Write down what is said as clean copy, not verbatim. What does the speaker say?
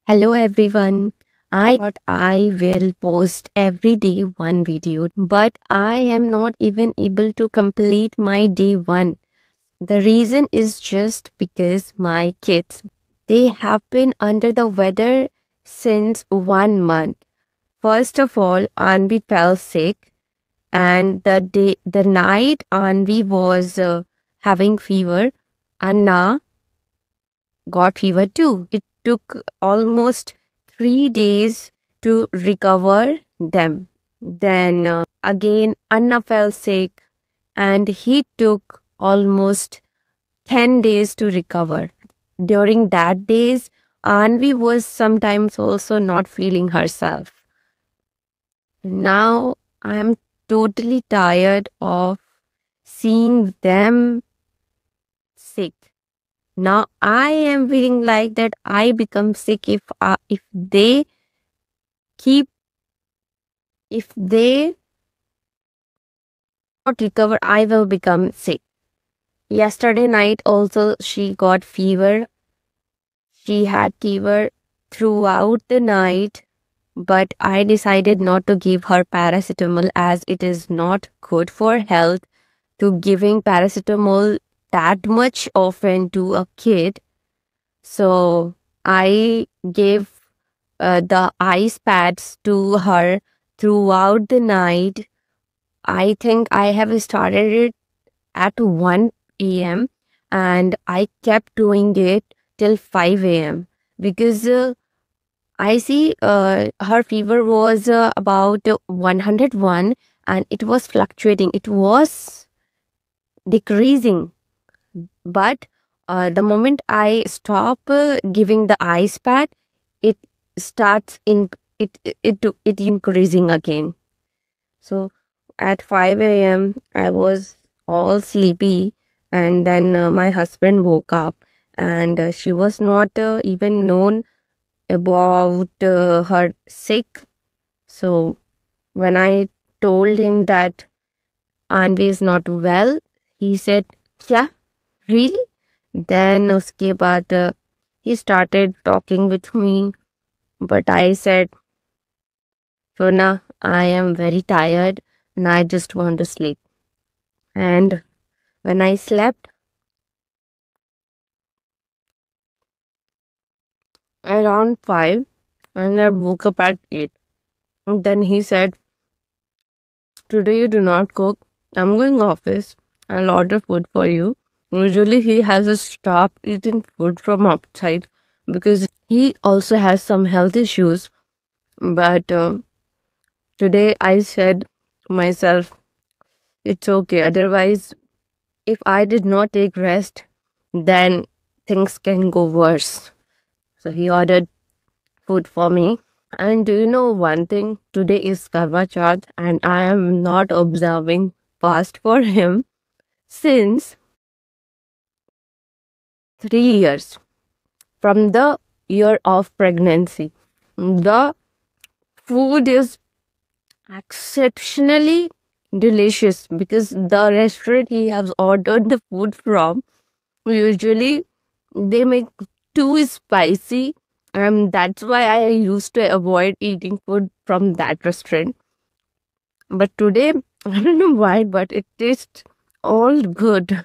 Hello everyone. I thought I will post every day one video, but I am not even able to complete my day one. The reason is just because my kids, they have been under the weather since 1 month. First of all, Anvi fell sick, and the night Anvi was having fever, Anna got fever too. It took almost 3 days to recover them. Then again, Anna fell sick and he took almost 10 days to recover. During that days, Anvi was sometimes also not feeling herself. Now I'm totally tired of seeing them sick. Now I am feeling like that I become sick if they keep if they not recover, I will become sick. Yesterday night also she got fever. She had fever throughout the night, but I decided not to give her paracetamol as it is not good for health to giving paracetamol that much often to a kid. So I gave the ice pads to her throughout the night. I think I have started it at 1 a.m. and I kept doing it till 5 a.m. because I see her fever was about 101 and it was fluctuating. It was decreasing. But the moment I stop giving the ice pad, it starts in it increasing again. So at 5 a.m. I was all sleepy, and then my husband woke up, and she was not even known about her sick. So when I told him that Anvi is not well, he said, "Yeah, really?" Then uske baad he started talking with me, but I said, "Shona, I am very tired and I just want to sleep." And when I slept around 5 and I woke up at 8. And then he said, "Today you do not cook. I'm going office. I'll order food for you." Usually he has to stop eating food from outside because he also has some health issues. But today I said to myself, it's okay. Otherwise, if I did not take rest, then things can go worse. So he ordered food for me. And do you know one thing? Today is Karwa Chauth and I am not observing fast for him since 3 years from the year of pregnancy. The food is exceptionally delicious because the restaurant he has ordered the food from usually they make too spicy, and that's why I used to avoid eating food from that restaurant. But today, I don't know why, but it tastes all good.